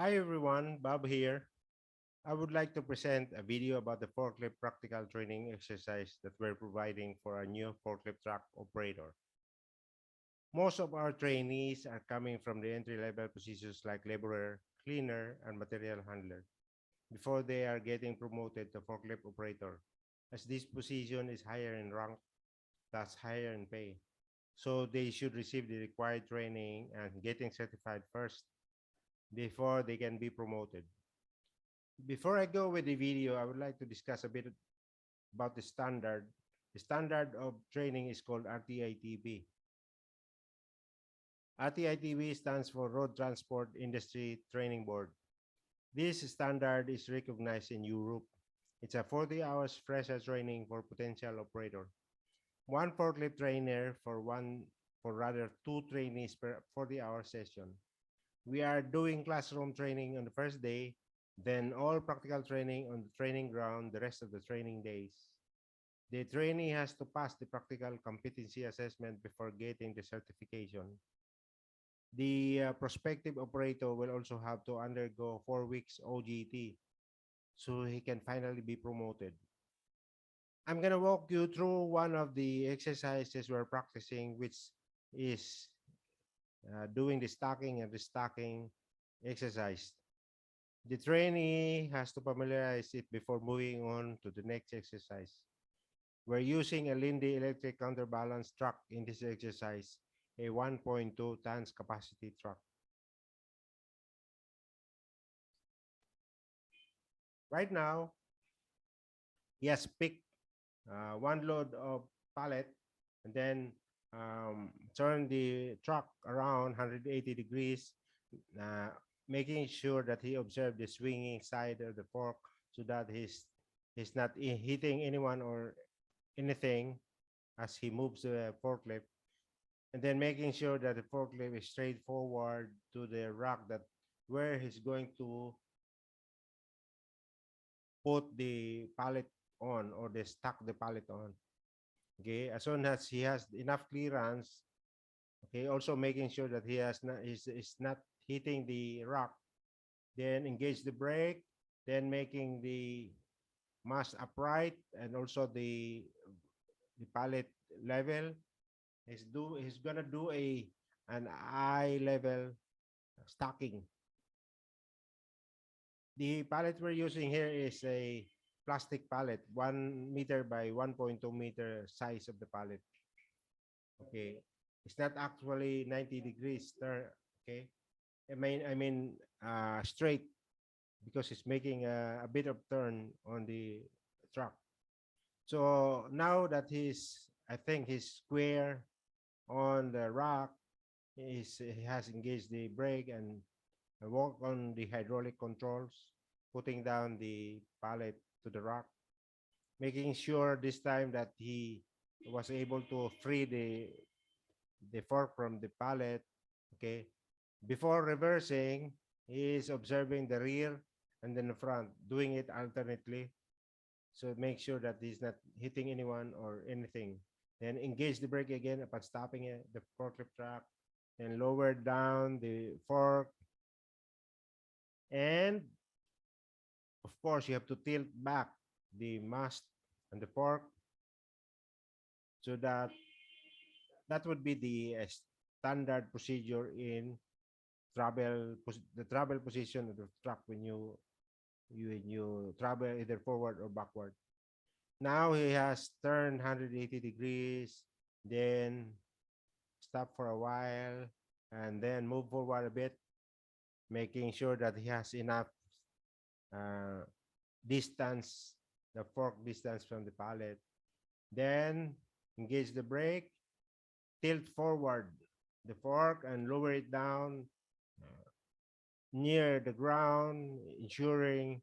Hi everyone, Bob here. I would like to present a video about the forklift practical training exercise that we're providing for a new forklift truck operator. Most of our trainees are coming from the entry-level positions like laborer, cleaner, and material handler before they are getting promoted to forklift operator, as this position is higher in rank, thus higher in pay. So they should receive the required training and getting certified first before they can be promoted. Before I go with the video, I would like to discuss a bit about the standard. The standard of training is called RTITB. RTITB stands for Road Transport Industry Training Board. This standard is recognized in Europe. It's a 40 hours fresher training for potential operator. One forklift trainer for rather two trainees per 40-hour session. We are doing classroom training on the first day, then all practical training on the training ground the rest of the training days. The trainee has to pass the practical competency assessment before getting the certification. The prospective operator will also have to undergo 4 weeks OGT so he can finally be promoted. I'm going to walk you through one of the exercises we're practicing, which is doing the stacking and restacking exercise. The trainee has to familiarize it before moving on to the next exercise. We're using a Lindy electric counterbalance truck in this exercise, a 1.2 tons capacity truck. Right now, he has picked one load of pallet and then turn the truck around 180 degrees, uh, making sure that he observed the swinging side of the fork so that he's not hitting anyone or anything as he moves the forklift, and then making sure that the forklift is straight forward to the rack that where he's going to put the pallet on or they stack the pallet on. Okay, as soon as he has enough clearance, okay, also making sure that he has not is not hitting the rock, then engage the brake, then making the mast upright and also the pallet level. He's gonna do an eye level stacking. The pallet we're using here is a plastic pallet, 1 meter by 1.2 meter size of the pallet. Okay, it's not actually 90 degrees turn. Okay, I mean straight because it's making a bit of turn on the truck. So now that I think he's square on the rock, he has engaged the brake and work on the hydraulic controls, putting down the pallet to the rock, making sure this time that he was able to free the fork from the pallet. Okay, before reversing, he is observing the rear and then the front, doing it alternately. So make sure that he's not hitting anyone or anything. Then engage the brake again upon stopping it, the forklift truck, and lower down the fork. And of course, you have to tilt back the mast and the fork so that that would be the standard procedure in the travel position of the truck when you travel either forward or backward. Now he has turned 180 degrees, then stop for a while, and then move forward a bit, making sure that he has enough uh, distance, the fork distance from the pallet. Then engage the brake, tilt forward the fork and lower it down near the ground, ensuring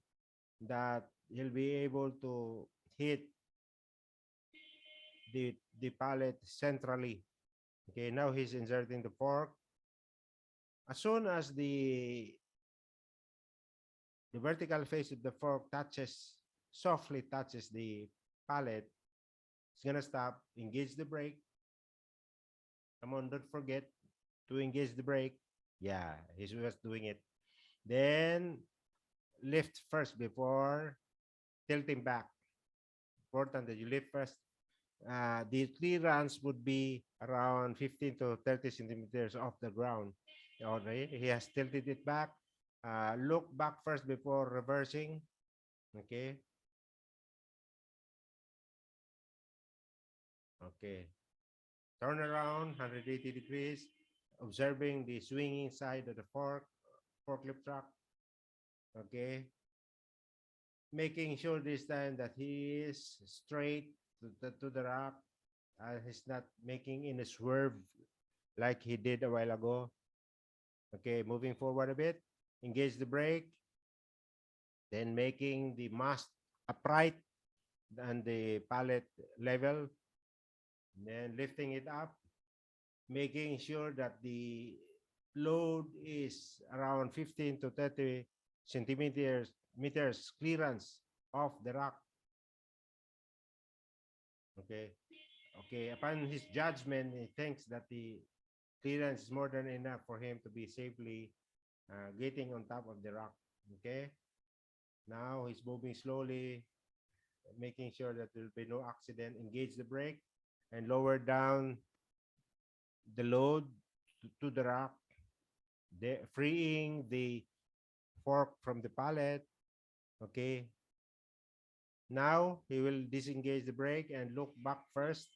that he'll be able to hit the pallet centrally. Okay, now he's inserting the fork. As soon as the vertical face of the fork softly touches the pallet, it's gonna stop, engage the brake. Come on, don't forget to engage the brake. Yeah, he was doing it. Then lift first before tilting back. Important that you lift first. The clearance would be around 15 to 30 centimeters off the ground. Already, he has tilted it back. Look back first before reversing. Okay. Okay. Turn around 180 degrees, observing the swinging side of the forklift truck. Okay. Making sure this time that he is straight to the rock. He's not making in a swerve like he did a while ago. Okay, moving forward a bit. Engage the brake. Then making the mast upright and the pallet level. Then lifting it up. Making sure that the load is around 15 to 30 meters clearance off the rock. Okay. Okay. Upon his judgment, he thinks that the clearance is more than enough for him to be safely getting on top of the rock. Okay. Now he's moving slowly, making sure that there will be no accident. Engage the brake and lower down the load to the rock, freeing the fork from the pallet. Okay. Now he will disengage the brake and look back first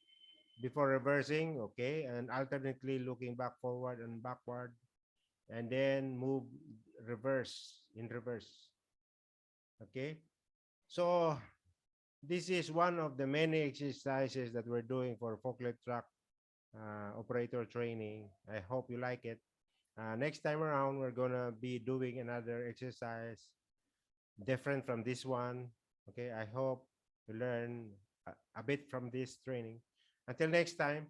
before reversing. Okay. And alternately looking back forward and backward. And then move in reverse. Okay. So this is one of the many exercises that we're doing for forklift truck operator training. I hope you like it. Next time around, we're gonna be doing another exercise different from this one. Okay, I hope you learn a bit from this training. Until next time,